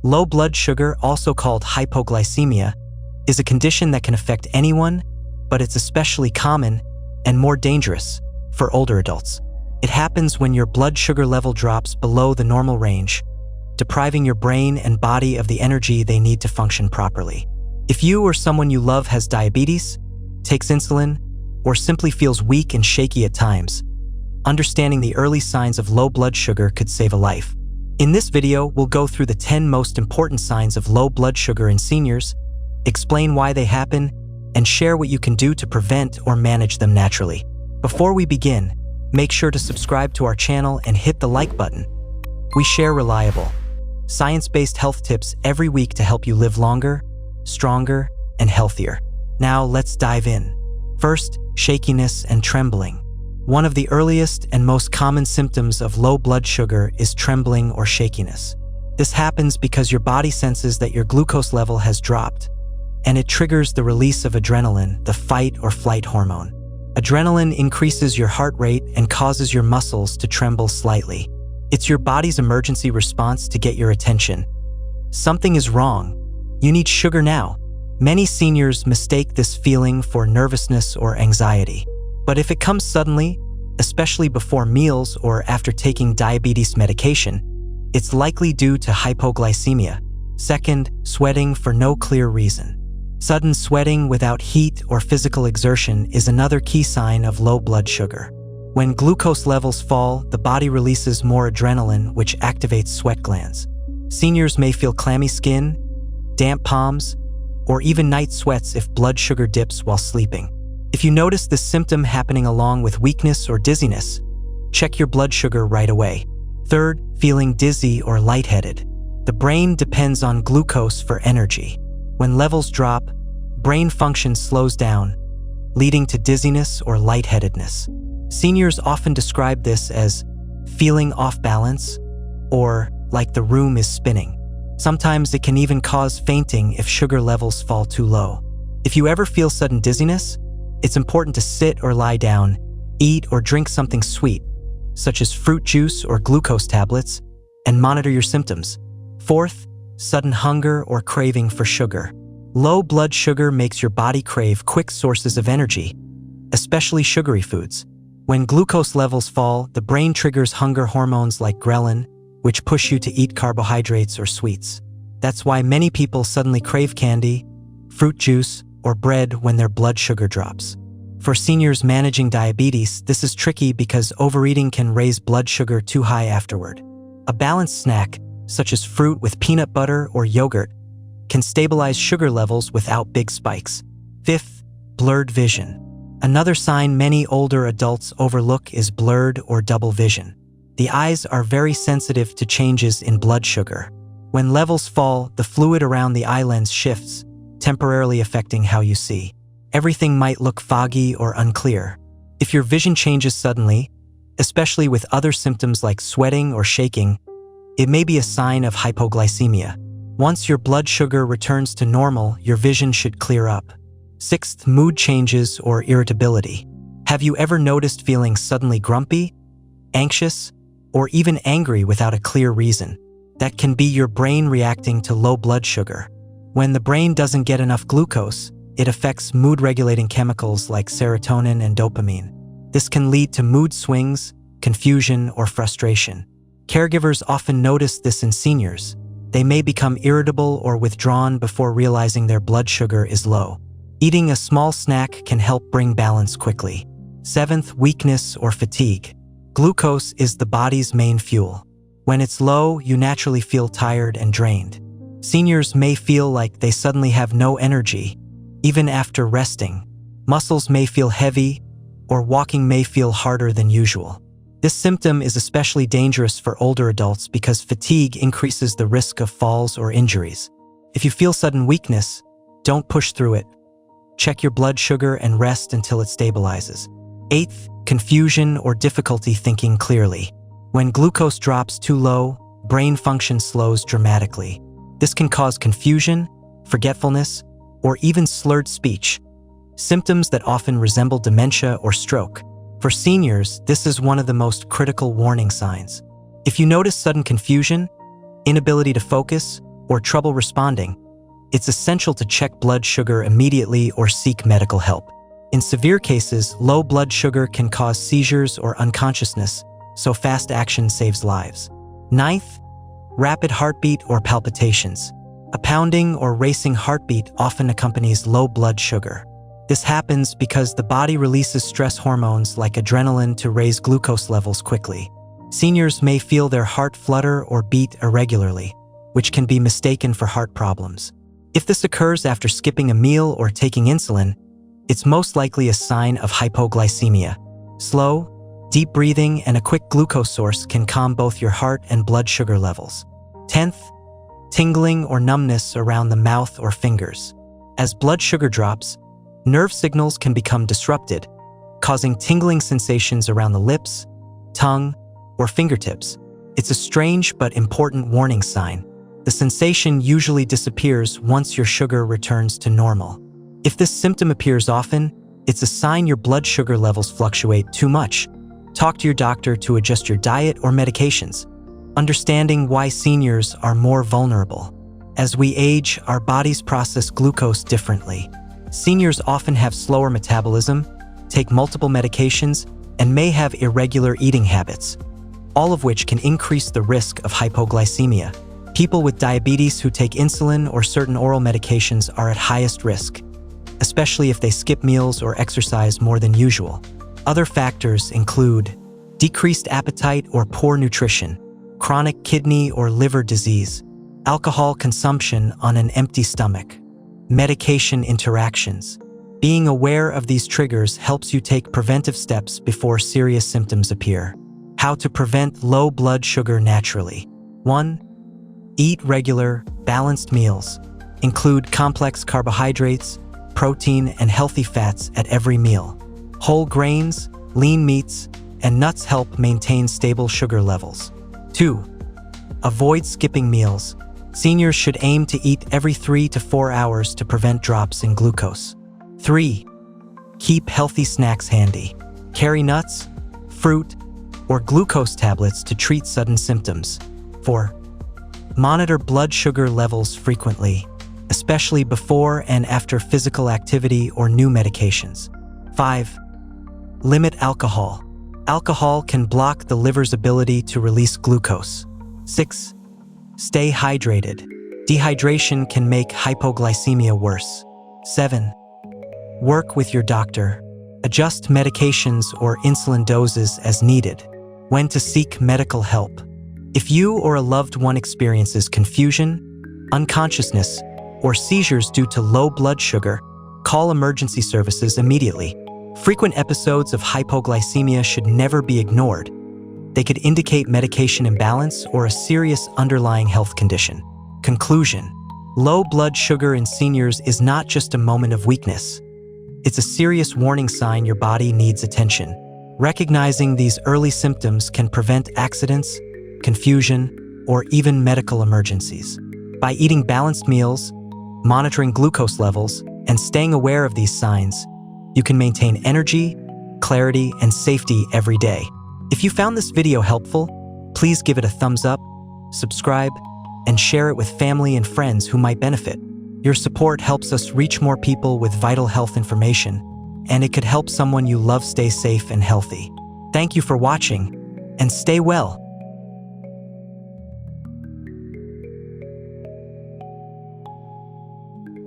Low blood sugar, also called hypoglycemia, is a condition that can affect anyone, but it's especially common and more dangerous for older adults. It happens when your blood sugar level drops below the normal range, depriving your brain and body of the energy they need to function properly. If you or someone you love has diabetes, takes insulin, or simply feels weak and shaky at times, understanding the early signs of low blood sugar could save a life. In this video, we'll go through the 10 most important signs of low blood sugar in seniors, explain why they happen, and share what you can do to prevent or manage them naturally. Before we begin, make sure to subscribe to our channel and hit the like button. We share reliable, science-based health tips every week to help you live longer, stronger, and healthier. Now let's dive in. First, shakiness and trembling. One of the earliest and most common symptoms of low blood sugar is trembling or shakiness. This happens because your body senses that your glucose level has dropped, and it triggers the release of adrenaline, the fight or flight hormone. Adrenaline increases your heart rate and causes your muscles to tremble slightly. It's your body's emergency response to get your attention. Something is wrong. You need sugar now. Many seniors mistake this feeling for nervousness or anxiety. But if it comes suddenly, especially before meals or after taking diabetes medication, it's likely due to hypoglycemia. Second, sweating for no clear reason. Sudden sweating without heat or physical exertion is another key sign of low blood sugar. When glucose levels fall, the body releases more adrenaline, which activates sweat glands. Seniors may feel clammy skin, damp palms, or even night sweats if blood sugar dips while sleeping. If you notice this symptom happening along with weakness or dizziness, check your blood sugar right away. Third, feeling dizzy or lightheaded. The brain depends on glucose for energy. When levels drop, brain function slows down, leading to dizziness or lightheadedness. Seniors often describe this as feeling off balance or like the room is spinning. Sometimes it can even cause fainting if sugar levels fall too low. If you ever feel sudden dizziness, it's important to sit or lie down, eat or drink something sweet, such as fruit juice or glucose tablets, and monitor your symptoms. Fourth, sudden hunger or craving for sugar. Low blood sugar makes your body crave quick sources of energy, especially sugary foods. When glucose levels fall, the brain triggers hunger hormones like ghrelin, which push you to eat carbohydrates or sweets. That's why many people suddenly crave candy, fruit juice, or bread when their blood sugar drops. For seniors managing diabetes, this is tricky because overeating can raise blood sugar too high afterward. A balanced snack, such as fruit with peanut butter or yogurt, can stabilize sugar levels without big spikes. Fifth, blurred vision. Another sign many older adults overlook is blurred or double vision. The eyes are very sensitive to changes in blood sugar. When levels fall, the fluid around the eye lens shifts, temporarily affecting how you see. Everything might look foggy or unclear. If your vision changes suddenly, especially with other symptoms like sweating or shaking, it may be a sign of hypoglycemia. Once your blood sugar returns to normal, your vision should clear up. Sixth, mood changes or irritability. Have you ever noticed feeling suddenly grumpy, anxious, or even angry without a clear reason? That can be your brain reacting to low blood sugar. When the brain doesn't get enough glucose, it affects mood-regulating chemicals like serotonin and dopamine. This can lead to mood swings, confusion, or frustration. Caregivers often notice this in seniors. They may become irritable or withdrawn before realizing their blood sugar is low. Eating a small snack can help bring balance quickly. Seventh, weakness or fatigue. Glucose is the body's main fuel. When it's low, you naturally feel tired and drained. Seniors may feel like they suddenly have no energy, even after resting. Muscles may feel heavy, or walking may feel harder than usual. This symptom is especially dangerous for older adults because fatigue increases the risk of falls or injuries. If you feel sudden weakness, don't push through it. Check your blood sugar and rest until it stabilizes. Eighth, confusion or difficulty thinking clearly. When glucose drops too low, brain function slows dramatically. This can cause confusion, forgetfulness, or even slurred speech, symptoms that often resemble dementia or stroke. For seniors, this is one of the most critical warning signs. If you notice sudden confusion, inability to focus, or trouble responding, it's essential to check blood sugar immediately or seek medical help. In severe cases, low blood sugar can cause seizures or unconsciousness, so fast action saves lives. Ninth, rapid heartbeat or palpitations. A pounding or racing heartbeat often accompanies low blood sugar. This happens because the body releases stress hormones like adrenaline to raise glucose levels quickly. Seniors may feel their heart flutter or beat irregularly, which can be mistaken for heart problems. If this occurs after skipping a meal or taking insulin, it's most likely a sign of hypoglycemia. Slow, deep breathing and a quick glucose source can calm both your heart and blood sugar levels. 10th, tingling or numbness around the mouth or fingers. As blood sugar drops, nerve signals can become disrupted, causing tingling sensations around the lips, tongue, or fingertips. It's a strange but important warning sign. The sensation usually disappears once your sugar returns to normal. If this symptom appears often, it's a sign your blood sugar levels fluctuate too much. Talk to your doctor to adjust your diet or medications. Understanding why seniors are more vulnerable. As we age, our bodies process glucose differently. Seniors often have slower metabolism, take multiple medications, and may have irregular eating habits, all of which can increase the risk of hypoglycemia. People with diabetes who take insulin or certain oral medications are at highest risk, especially if they skip meals or exercise more than usual. Other factors include decreased appetite or poor nutrition, chronic kidney or liver disease, alcohol consumption on an empty stomach, medication interactions. Being aware of these triggers helps you take preventive steps before serious symptoms appear. How to prevent low blood sugar naturally. 1. Eat regular, balanced meals. Include complex carbohydrates, protein, and healthy fats at every meal. Whole grains, lean meats, and nuts help maintain stable sugar levels. 2. Avoid skipping meals. Seniors should aim to eat every 3 to 4 hours to prevent drops in glucose. 3. Keep healthy snacks handy. Carry nuts, fruit, or glucose tablets to treat sudden symptoms. 4. Monitor blood sugar levels frequently, especially before and after physical activity or new medications. 5. Limit alcohol. Alcohol can block the liver's ability to release glucose. 6. Stay hydrated. Dehydration can make hypoglycemia worse. 7. Work with your doctor. Adjust medications or insulin doses as needed. When to seek medical help. If you or a loved one experiences confusion, unconsciousness, or seizures due to low blood sugar, call emergency services immediately. Frequent episodes of hypoglycemia should never be ignored. They could indicate medication imbalance or a serious underlying health condition. Conclusion: low blood sugar in seniors is not just a moment of weakness. It's a serious warning sign your body needs attention. Recognizing these early symptoms can prevent accidents, confusion, or even medical emergencies. By eating balanced meals, monitoring glucose levels, and staying aware of these signs, you can maintain energy, clarity, and safety every day. If you found this video helpful, please give it a thumbs up, subscribe, and share it with family and friends who might benefit. Your support helps us reach more people with vital health information, and it could help someone you love stay safe and healthy. Thank you for watching, and stay well.